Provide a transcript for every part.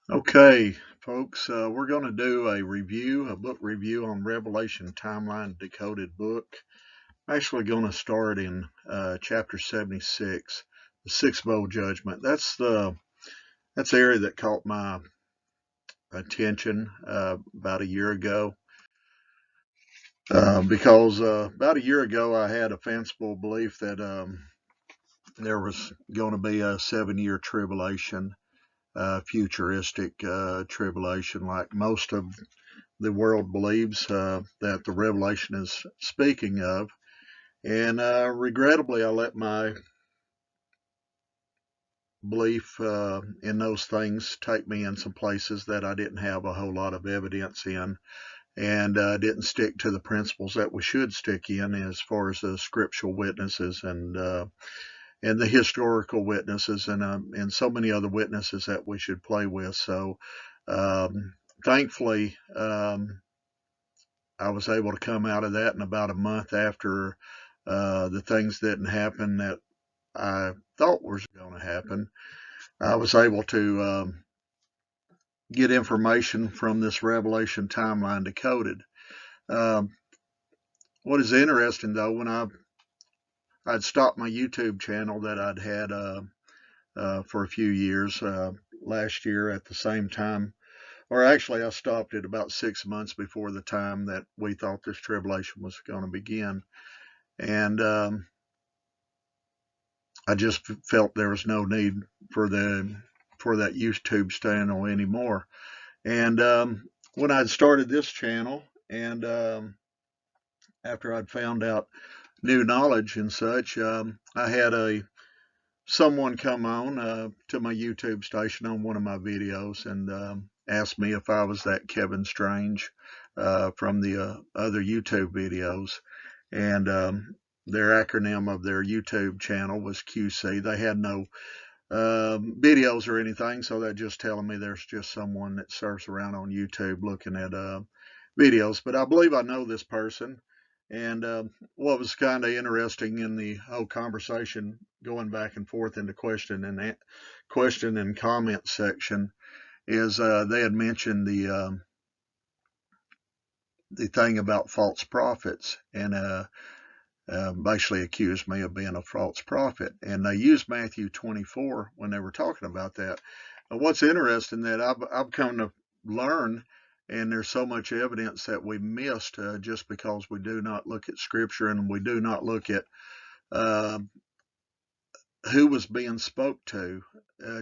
Okay, folks, we're going to do a book review on Revelation Timeline Decoded book. I'm actually going to start in chapter 76, the sixth bowl judgment. That's the area that caught my attention about a year ago. Because about a year ago, I had a fanciful belief that there was going to be a 7-year tribulation, futuristic tribulation, like most of the world believes that the Revelation is speaking of. And regrettably, I let my belief in those things take me in some places that I didn't have a whole lot of evidence in, and didn't stick to the principles that we should stick in as far as the scriptural witnesses and the historical witnesses and so many other witnesses that we should play with. So thankfully, I was able to come out of that in about a month after the things didn't happen that I thought was going to happen. I was able to get information from this Revelation Timeline Decoded. Um, what is interesting though, when I'd stopped my YouTube channel that I'd had for a few years last year at the same time, or actually I stopped it about 6 months before the time that we thought this tribulation was going to begin, and I just felt there was no need for that YouTube channel anymore. And when I'd started this channel, and after I'd found out new knowledge and such, I had someone come on to my YouTube station on one of my videos and asked me if I was that Kevin Strange from the other YouTube videos, and their acronym of their YouTube channel was QC. They had no videos or anything, so they're just telling me there's just someone that surfs around on YouTube looking at videos. But I believe I know this person, and what was kind of interesting in the whole conversation, going back and forth in the question and comment section, is they had mentioned the thing about false prophets, and basically accused me of being a false prophet. And they used Matthew 24 when they were talking about that. What's interesting that I've come to learn, and there's so much evidence that we missed just because we do not look at Scripture and we do not look at uh, who was being spoke to,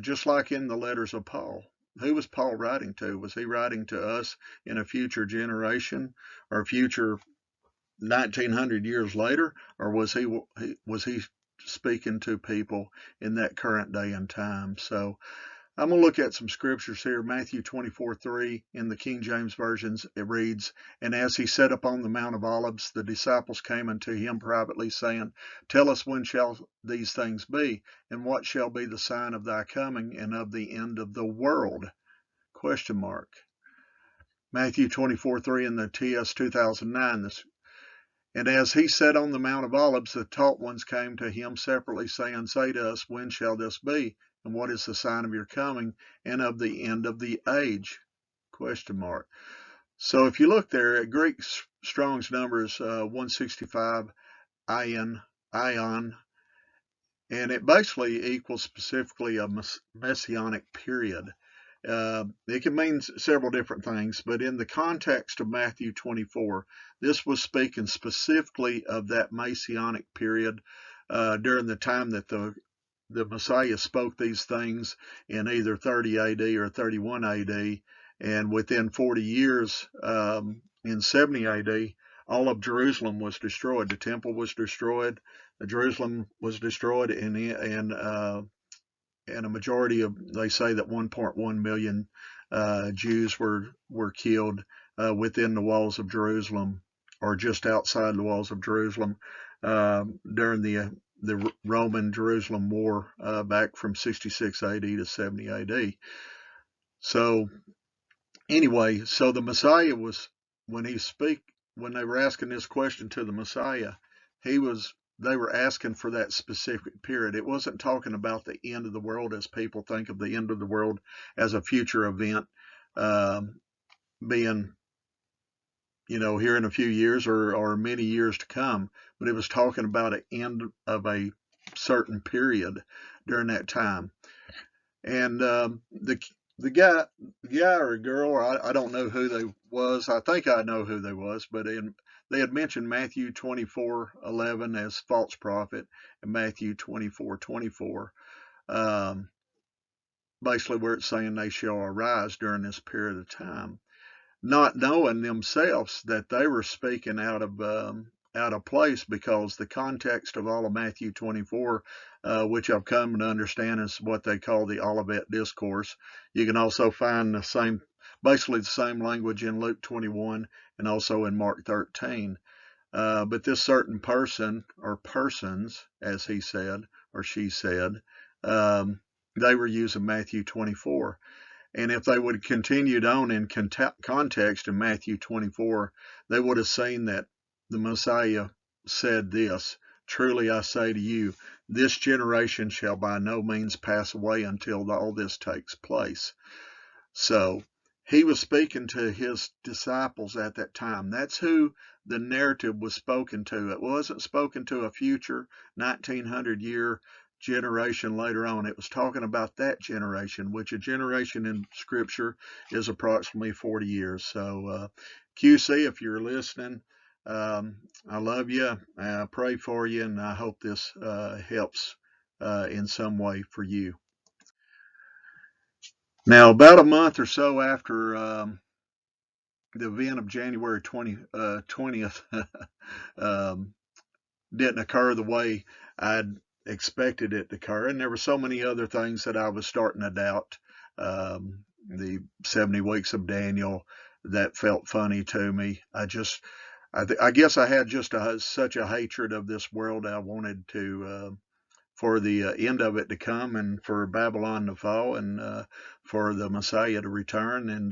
just like in the letters of Paul. Who was Paul writing to? Was he writing to us in a future generation or future 1900 years later, or was he speaking to people in that current day and time? So I'm going to look at some scriptures here. Matthew 24:3 in the King James versions, it reads, "And as he sat upon the Mount of Olives, the disciples came unto him privately, saying, Tell us, when shall these things be, and what shall be the sign of thy coming and of the end of the world?" Question mark. Matthew 24:3 in the TS 2009, this "And as he sat on the Mount of Olives, the taught ones came to him separately, saying, Say to us, when shall this be? And what is the sign of your coming and of the end of the age?" Question mark. So if you look there at Greek Strong's numbers 165 ion, and it basically equals specifically a messianic period. It can mean several different things, but in the context of Matthew 24, this was speaking specifically of that Messianic period during the time that the Messiah spoke these things in either 30 AD or 31 AD, and within 40 years, in 70 AD, all of Jerusalem was destroyed. The temple was destroyed, Jerusalem was destroyed, and a majority of, they say that 1.1 million Jews were killed within the walls of Jerusalem or just outside the walls of Jerusalem during the Roman Jerusalem War back from 66 AD to 70 AD. So anyway, so the Messiah was, when they were asking this question to the Messiah, he was they were asking for that specific period. It wasn't talking about the end of the world as people think of the end of the world as a future event, being, here in a few years or many years to come. But it was talking about an end of a certain period during that time. And the guy or girl, or I don't know who they was. I think I know who they was, but they had mentioned Matthew 24:11 as false prophet and Matthew 24:24, basically where it's saying they shall arise during this period of time, not knowing themselves that they were speaking out of place, because the context of all of Matthew 24, which I've come to understand is what they call the Olivet Discourse. You can also find basically the same language in Luke 21 and also in Mark 13. But this certain person, or persons, as he said or she said, they were using Matthew 24. And if they would have continued on in context in Matthew 24, they would have seen that the Messiah said this: "Truly I say to you, this generation shall by no means pass away until all this takes place." So he was speaking to his disciples at that time. That's who the narrative was spoken to. It wasn't spoken to a future 1900-year generation later on. It was talking about that generation, which a generation in Scripture is approximately 40 years. So, QC, if you're listening, I love you. I pray for you, and I hope this helps in some way for you. Now, about a month or so after the event of January 20th didn't occur the way I'd expected it to occur, and there were so many other things that I was starting to doubt. The 70 weeks of Daniel, that felt funny to me. I guess I had just such a hatred of this world. I wanted to for the end of it to come, and for Babylon to fall, and for the Messiah to return, and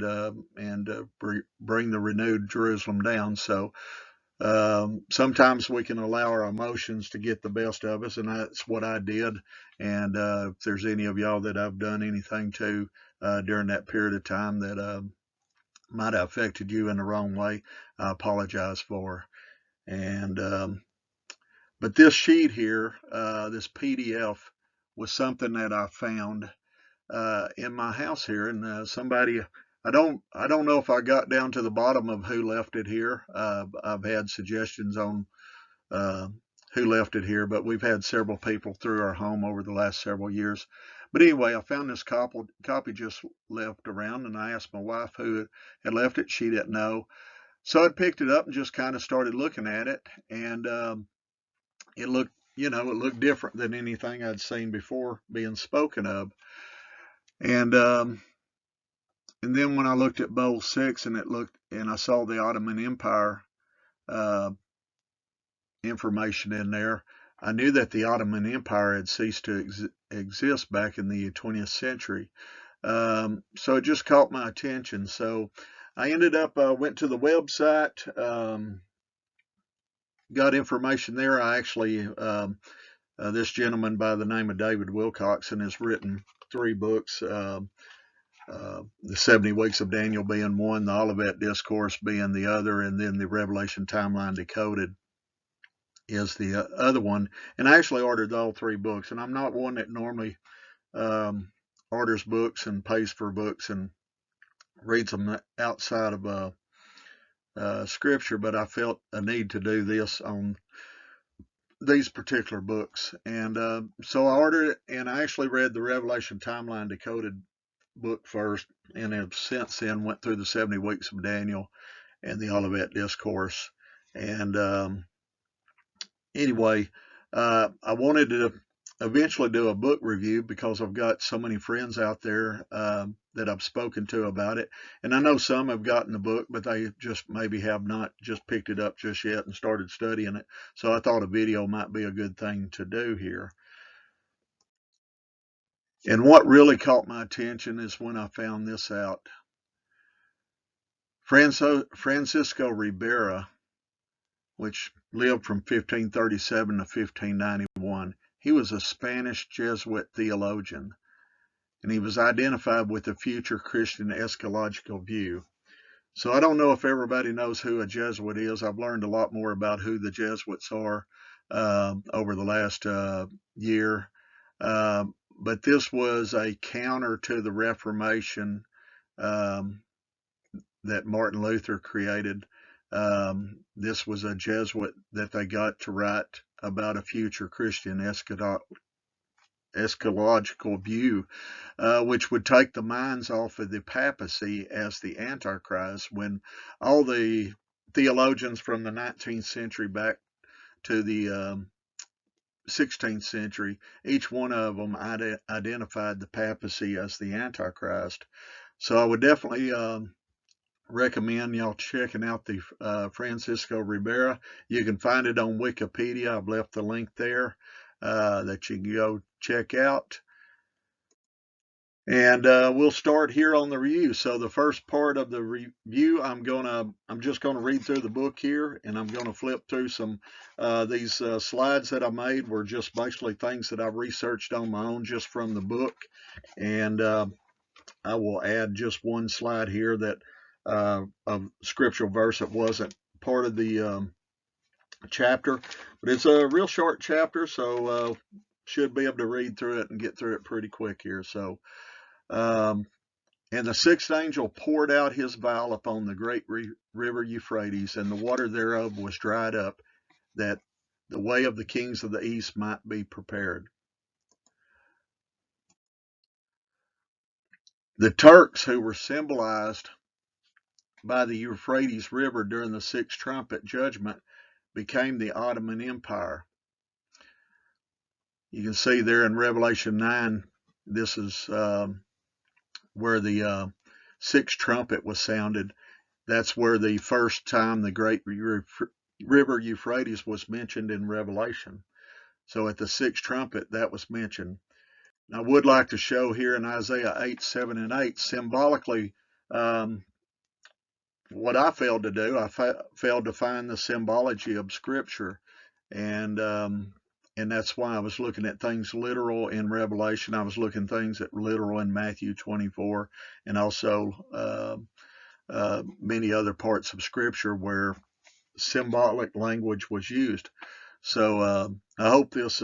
bring the renewed Jerusalem down. So sometimes we can allow our emotions to get the best of us, and that's what I did. And if there's any of y'all that I've done anything to during that period of time that might have affected you in the wrong way, I apologize for. And but this sheet here, this PDF, was something that I found in my house here, and somebody, I don't know if I got down to the bottom of who left it here. I've had suggestions on who left it here, but we've had several people through our home over the last several years. But anyway, I found this copy just left around, and I asked my wife who had left it. She didn't know. So I picked it up and just kind of started looking at it, and it looked different than anything I'd seen before being spoken of. And then when I looked at Bowl 6, and I saw the Ottoman Empire information in there, I knew that the Ottoman Empire had ceased to exist back in the 20th century. So it just caught my attention. So I ended up went to the website, got information there. I actually this gentleman by the name of David Wilcoxon has written 3 books. The 70 Weeks of Daniel being one, the Olivet Discourse being the other, and then the Revelation Timeline Decoded is the other one. And I actually ordered all 3 books, and I'm not one that normally orders books and pays for books and reads them outside of Scripture, but I felt a need to do this on these particular books. And so I ordered it, and I actually read the Revelation Timeline Decoded book first, and have since then went through the 70 Weeks of Daniel and the Olivet Discourse. And anyway, I wanted to eventually do a book review, because I've got so many friends out there that I've spoken to about it, and I know some have gotten the book, but they just maybe have not just picked it up just yet and started studying it. So I thought a video might be a good thing to do here. And what really caught my attention is when I found this out. Francisco Ribera, which lived from 1537 to 1591. He was a Spanish Jesuit theologian, and he was identified with the future Christian eschatological view. So I don't know if everybody knows who a Jesuit is. I've learned a lot more about who the Jesuits are over the last year. But this was a counter to the Reformation that Martin Luther created. This was a Jesuit that they got to write about a future Christian eschatological view, which would take the minds off of the papacy as the Antichrist, when all the theologians from the 19th century back to the 16th century, each one of them identified the papacy as the Antichrist. So I would definitely recommend y'all checking out the Francisco Ribera. You can find it on Wikipedia. I've left the link there that you can go check out. And we'll start here on the review. So the first part of the review, I'm just gonna read through the book here, and I'm gonna flip through some these slides that I made were just basically things that I've researched on my own just from the book, and I will add just one slide here that a scriptural verse that wasn't part of the chapter, but it's a real short chapter, so should be able to read through it and get through it pretty quick here. So. And the sixth angel poured out his vial upon the great river Euphrates, and the water thereof was dried up, that the way of the kings of the east might be prepared. The Turks, who were symbolized by the Euphrates River during the sixth trumpet judgment, became the Ottoman Empire. You can see there in Revelation 9, this is where the sixth trumpet was sounded. That's where the first time the great river Euphrates was mentioned in Revelation. So at the sixth trumpet, that was mentioned. I would like to show here in Isaiah 8, 7, and 8, symbolically, what I failed to do. I failed to find the symbology of Scripture, and that's why I was looking at things literal in Revelation. I was looking things at literal in Matthew 24, and also many other parts of Scripture where symbolic language was used. So I hope this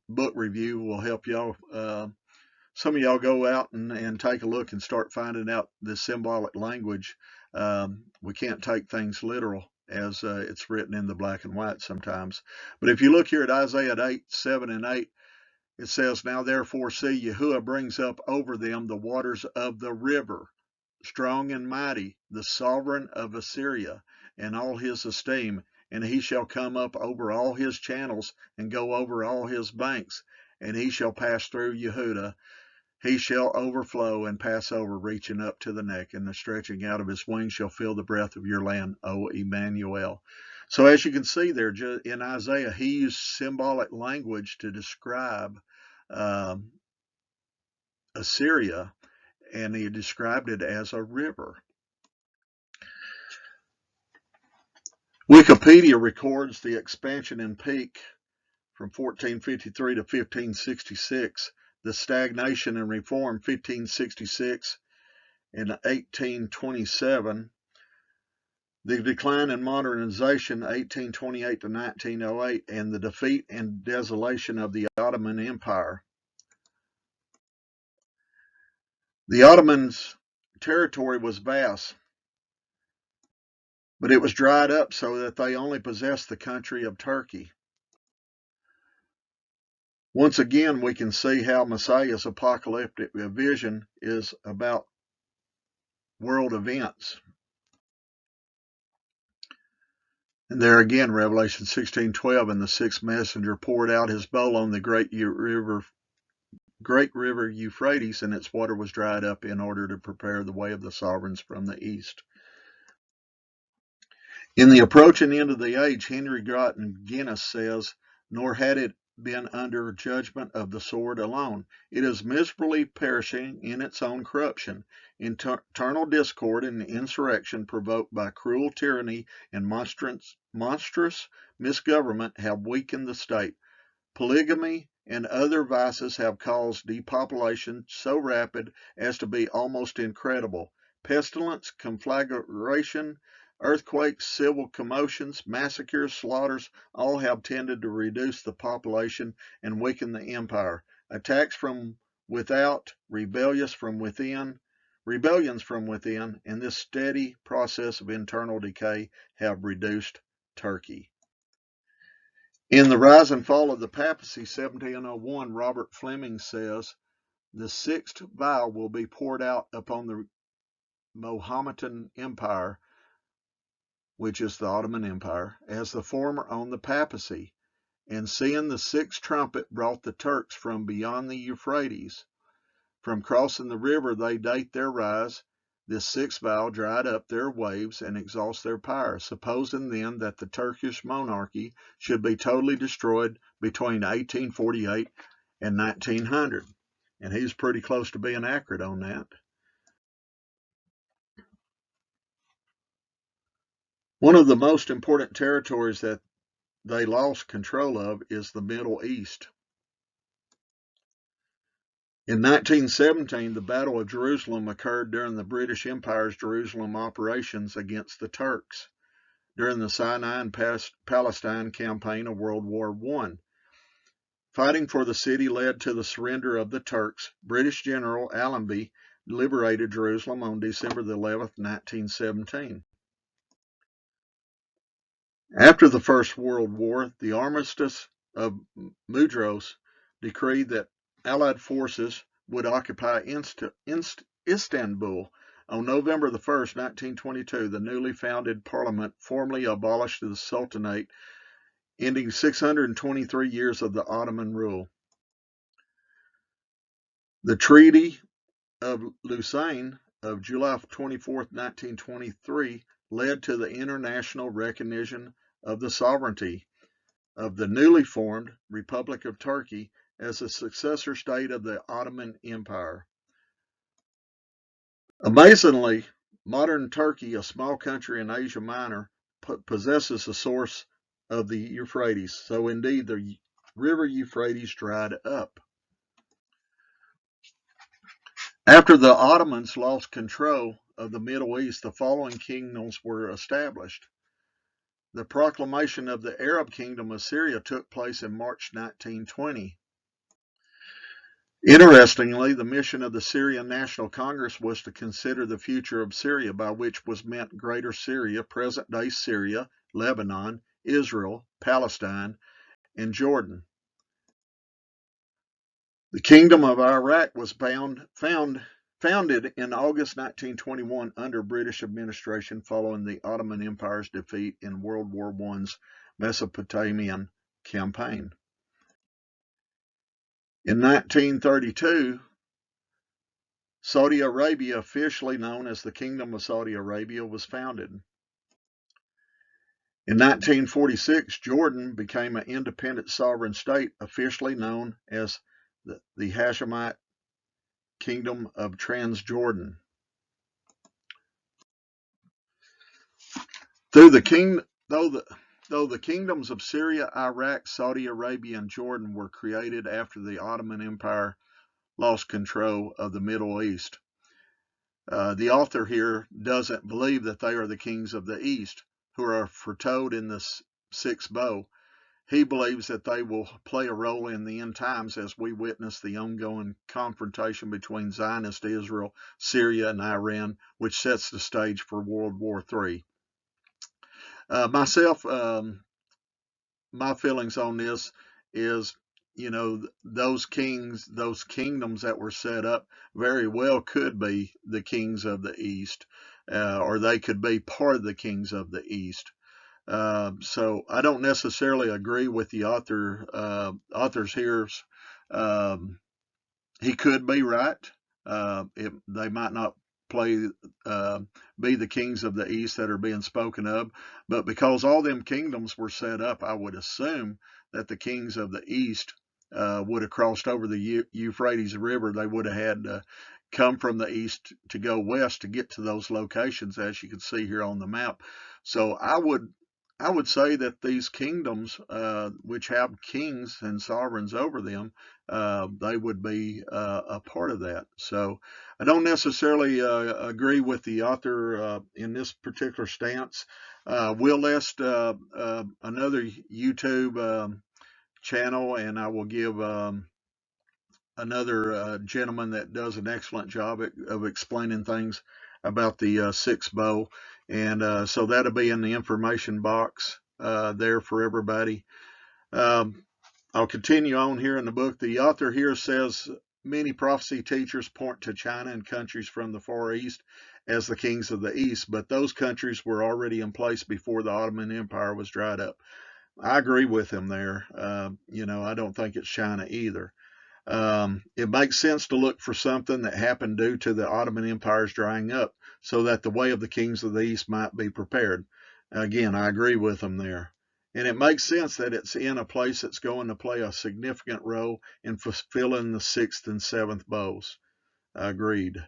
book review will help y'all. Some of y'all go out and take a look and start finding out the symbolic language. We can't take things literal as it's written in the black and white sometimes. But if you look here at Isaiah 8, 7, and 8, it says, Now therefore see, Yahuwah brings up over them the waters of the river, strong and mighty, the sovereign of Assyria, and all his esteem, and he shall come up over all his channels, and go over all his banks, and he shall pass through Yehudah. He shall overflow and pass over, reaching up to the neck, and the stretching out of his wings shall fill the breadth of your land, O Emmanuel. So as you can see there in Isaiah, he used symbolic language to describe Assyria, and he described it as a river. Wikipedia records the expansion and peak from 1453 to 1566, the stagnation and reform 1566 and 1827, the decline and modernization 1828 to 1908, and the defeat and desolation of the Ottoman Empire. The Ottomans' territory was vast, but it was dried up so that they only possessed the country of Turkey. Once again, we can see how Messiah's apocalyptic vision is about world events. And there again, Revelation 16:12, and the sixth messenger poured out his bowl on the great river Euphrates, and its water was dried up in order to prepare the way of the sovereigns from the east. In the approaching end of the age, Henry Groton Guinness says, Nor had it been under judgment of the sword alone. It is miserably perishing in its own corruption. Internal discord and insurrection provoked by cruel tyranny and monstrous misgovernment have weakened the state. Polygamy and other vices have caused depopulation so rapid as to be almost incredible. Pestilence, conflagration, earthquakes, civil commotions, massacres, slaughters, all have tended to reduce the population and weaken the empire. Attacks from without, rebellions from within, and this steady process of internal decay have reduced Turkey. In The Rise and Fall of the Papacy, 1701, Robert Fleming says, the sixth vial will be poured out upon the Mohammedan Empire, which is the Ottoman Empire, as the former on the papacy. And seeing the sixth trumpet brought the Turks from beyond the Euphrates. From crossing the river they date their rise. This sixth vial dried up their waves and exhaust their power, supposing then that the Turkish monarchy should be totally destroyed between 1848 and 1900. And he's pretty close to being accurate on that. One of the most important territories that they lost control of is the Middle East. In 1917, the Battle of Jerusalem occurred during the British Empire's Jerusalem operations against the Turks during the Sinai and Palestine campaign of World War I. Fighting for the city led to the surrender of the Turks. British General Allenby liberated Jerusalem on December 11, 1917. After the First World War, the Armistice of Mudros decreed that Allied forces would occupy Istanbul. On November 1, 1922, the newly founded parliament formally abolished the Sultanate, ending 623 years of the Ottoman rule. The Treaty of Lausanne of July 24, 1923, led to the international recognition of the sovereignty of the newly formed Republic of Turkey as a successor state of the Ottoman Empire. Amazingly, modern Turkey, a small country in Asia Minor, possesses the source of the Euphrates. So indeed, the river Euphrates dried up. After the Ottomans lost control of the Middle East, the following kingdoms were established. The proclamation of the Arab Kingdom of Syria took place in March 1920. Interestingly, the mission of the Syrian National Congress was to consider the future of Syria, by which was meant Greater Syria, present-day Syria, Lebanon, Israel, Palestine, and Jordan. The Kingdom of Iraq was founded in August 1921 under British administration following the Ottoman Empire's defeat in World War I's Mesopotamian campaign. In 1932, Saudi Arabia, officially known as the Kingdom of Saudi Arabia, was founded. In 1946, Jordan became an independent sovereign state, officially known as the Hashemite Kingdom of Transjordan. Though the kingdoms of Syria, Iraq, Saudi Arabia, and Jordan were created after the Ottoman Empire lost control of the Middle East, the author here doesn't believe that they are the kings of the East who are foretold in the sixth bow. He believes that they will play a role in the end times as we witness the ongoing confrontation between Zionist Israel, Syria, and Iran, which sets the stage for World War III. My feelings on this is, those kingdoms that were set up very well could be the kings of the East, or they could be part of the kings of the East. So I don't necessarily agree with the authors here. He could be right. They might not be the kings of the East that are being spoken of, but because all them kingdoms were set up, I would assume that the kings of the east would have crossed over the Euphrates River. They would have had to come from the east to go west to get to those locations, as you can see here on the map. So I would say that these kingdoms, which have kings and sovereigns over them, they would be a part of that. So I don't necessarily agree with the author in this particular stance. We'll list another YouTube channel, and I will give another gentleman that does an excellent job of explaining things about the sixth bowl, and so that'll be in the information box there for everybody. I'll continue on here in the book. The author here says many prophecy teachers point to China and countries from the Far East as the kings of the East, but those countries were already in place before the Ottoman Empire was dried up. I agree with him there. I don't think it's China either. It makes sense to look for something that happened due to the Ottoman Empire's drying up, so that the way of the kings of the East might be prepared. Again, I agree with them there. And it makes sense that it's in a place that's going to play a significant role in fulfilling the sixth and seventh bowls. Agreed.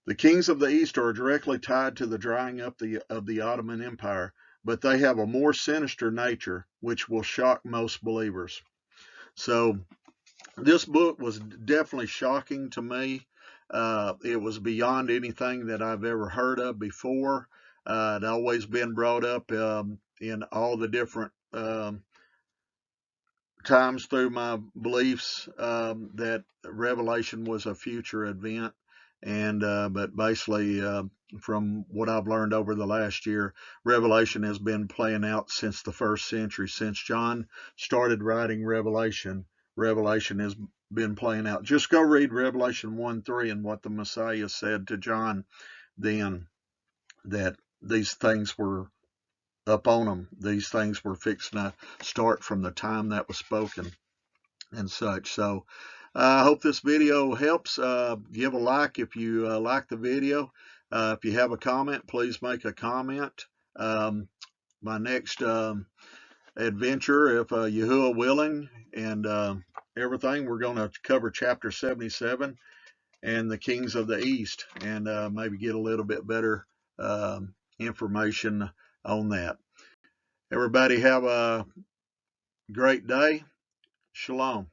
The kings of the East are directly tied to the drying up of the Ottoman Empire, but they have a more sinister nature, which will shock most believers. So this book was definitely shocking to me. It was beyond anything that I've ever heard of before. It always been brought up in all the different times through my beliefs that Revelation was a future event. And but basically, from what I've learned over the last year, Revelation has been playing out since the first century. Since John started writing Revelation, Revelation has been playing out. Just go read Revelation 1:3 and what the Messiah said to John then, that these things were upon them. These things were fixing to start from the time that was spoken and such. So I hope this video helps. Give a like if you like the video. If you have a comment, please make a comment. My next adventure, if Yahuwah willing, and everything, we're going to cover chapter 77 and the kings of the East, and maybe get a little bit better information on that. Everybody have a great day. Shalom.